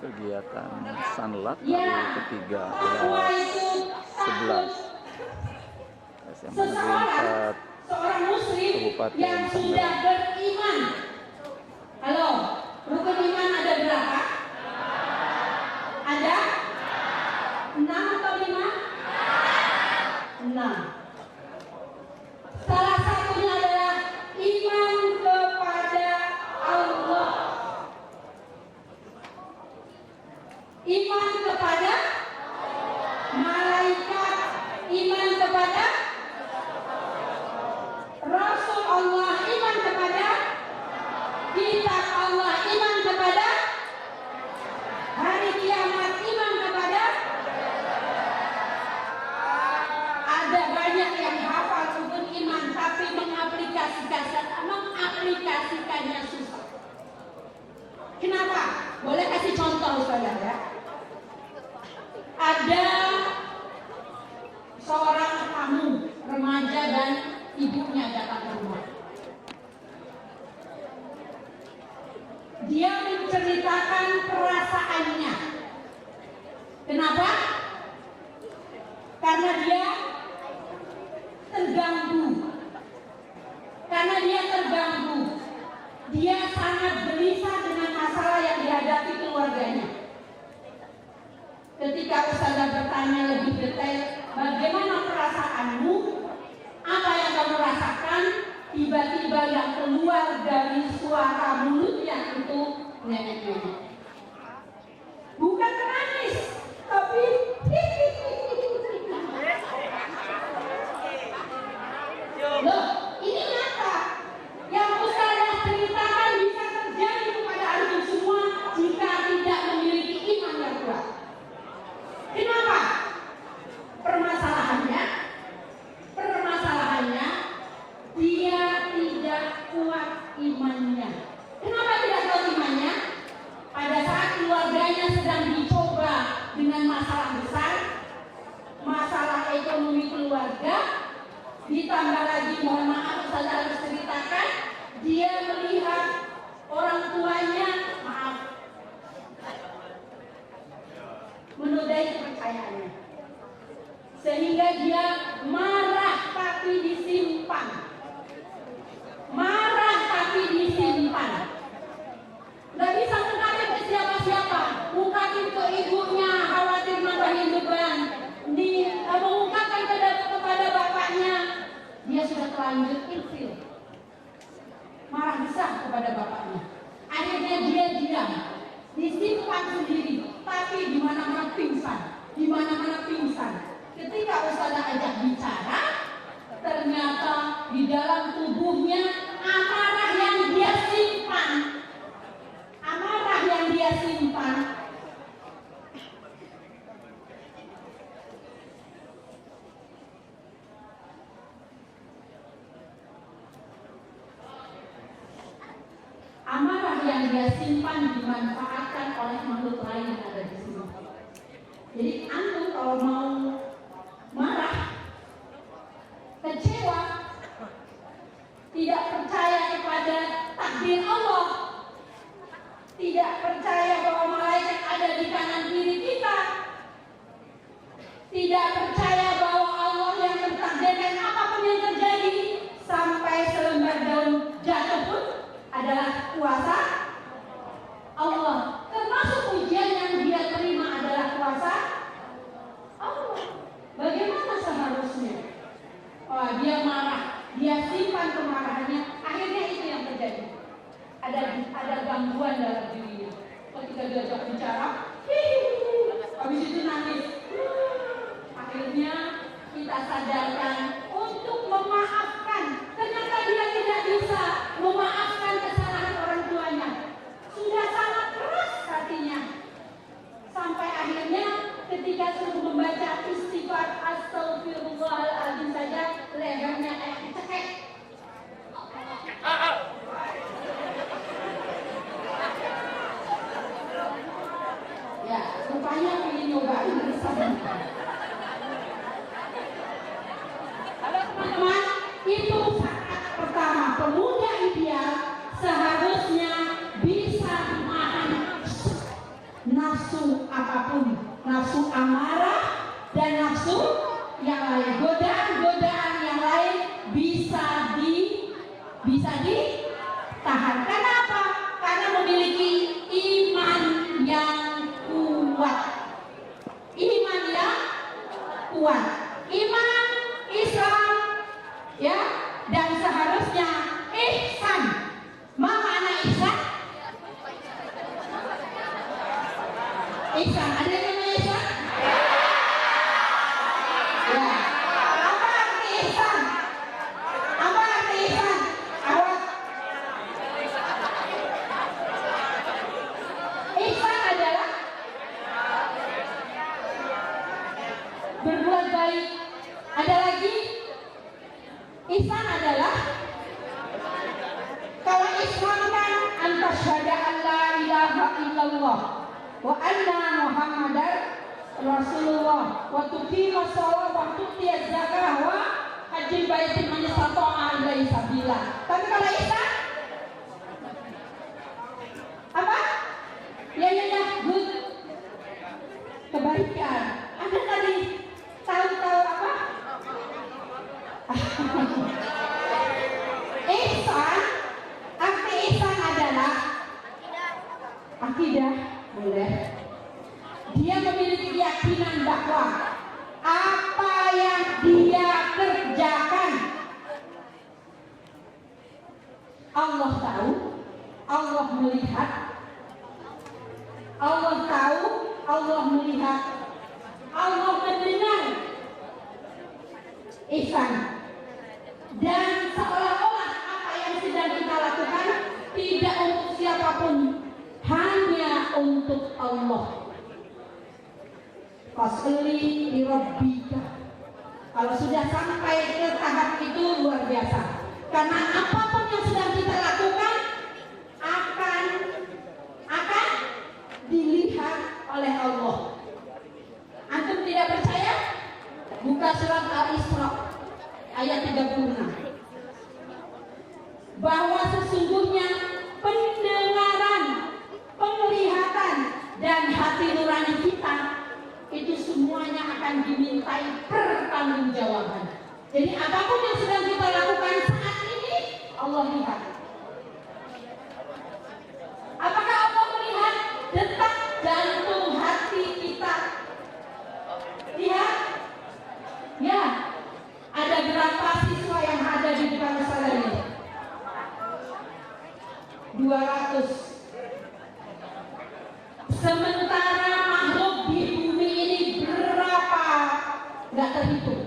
kegiatan Sanlat hari ketiga kelas 11 SMA Negeri 4 Kabupaten yang sudah Tangerang. beriman. Halo, rukun iman ada berapa? Ada 6 atau 5? 6. Salah satunya adalah iman kepada Allah. Iman kepada malaikat, iman kepada Rasul Allah, iman kepada kitab Allah, iman kepada hari kiamat, iman kepada. Ada banyak yang hafal rukun iman tapi mengaplikasikannya susah. Kenapa? Boleh kasih contoh saudara? Ada seorang tamu remaja dan ibunya datang ke rumah. Dia menceritakan perasaannya. Kenapa? Karena dia terganggu. Dia sangat gelisah dengan masalah yang dihadapi keluarganya. Ketika Ustazah bertanya lebih detail, bagaimana perasaanmu? Apa yang kamu rasakan? Tiba-tiba yang keluar dari suara mulutnya itu nenek-nenek. Bukan menangis, tapi loh, ini nyata. Yang Ustazah ceritakan bisa terjadi kepada antum semua jika tidak memiliki iman yang kuat. Kenapa? Permasalahannya dia tidak kuat imannya. Kenapa tidak kuat imannya? Pada saat keluarganya sedang dicoba dengan masalah besar, masalah ekonomi keluarga, ditambah lagi, mohon maaf saya harus ceritakan, dia melihat orang tuanya, maaf, menodai kepercayaannya, sehingga dia marah tapi disimpan. Gak bisa ungkapin ke siapa-siapa, ungkapin ke ibunya, khawatir nambahin beban. Mengungkapkan kepada bapaknya, dia sudah terlanjur ilfil, marah besar kepada bapaknya. Akhirnya dia diam, disimpan sendiri, tapi di mana-mana pingsan. Ketika Ustazah ajak bicara, ternyata di dalam tubuhnya amarah yang dia simpan. Amarah yang dia simpan dimanfaatkan oleh makhluk lain yang ada di sini. Jadi antum kalau mau marah, kecewa, tidak percaya kepada takdir Allah, tidak percaya bahwa malaikat ada di kanan kiri kita, tidak percaya bahwa Allah yang mentakdirkan apapun yang terjadi, sampai selembar daun jatuh pun adalah kuasa Allah. Termasuk ujian yang dia terima adalah kuasa Allah. Bagaimana seharusnya? Dia marah, dia simpan kemarahannya, akhirnya itu yang terjadi. Ada gangguan dalam dirinya. Ketika diajak bicara, habis itu nangis. Akhirnya kita sadarkan untuk memaafkan. Ternyata dia tidak bisa memaafkan kesalahan orang tuanya. Sudah sangat keras hatinya. Sampai akhirnya ketika suruh membaca istighfar astagfirullahaladzim saja, lehernya kayak dicekek. Ya, rupanya ingin nyobain bersama. Halo teman-teman, itu saat pertama pemuda ideal seharusnya bisa menahan nafsu Ihsan, ada yang namanya ihsan? Ya. Apa arti ihsan? Apa arti ihsan? Awak. Ihsan adalah berbuat baik. Ada lagi? Ihsan adalah kalau Islam kan antasyhada an la ilaha illallah wa anna muhammadar rasulullah wa tuqima shalah wa tu'ti zakah wa hajjil baiti man istata'a ilaihi sabila. Tapi kalau ihsan apa? Ya, good, kebaikan. Anda tadi tahu apa? Ihsan, arti ihsan adalah akidah, boleh. Dia memiliki keyakinan bahwa apa yang dia kerjakan Allah tahu, Allah melihat, Allah tahu, Allah melihat, Allah mendengar. Ihsan. Dan seolah-olah apa yang sedang kita lakukan tidak untuk siapapun, hanya untuk Allah. Fasli li rabbika. Kalau sudah sampai ke tahap itu luar biasa. Karena apapun yang sedang kita lakukan akan dilihat oleh Allah. Antum tidak percaya? Buka surat Al-Isra ayat 36. Bahwa sesungguhnya pendengaran, penglihatan dan hati nurani kita itu semuanya akan dimintai pertanggungjawaban. Jadi apapun yang sedang kita lakukan saat ini Allah lihat. Apakah Allah melihat detak jantung hati kita? Lihat. Ya, ada berapa siswa yang ada di depan saya ini? 200. Sementara makhluk di bumi ini berapa? Nggak terhitung.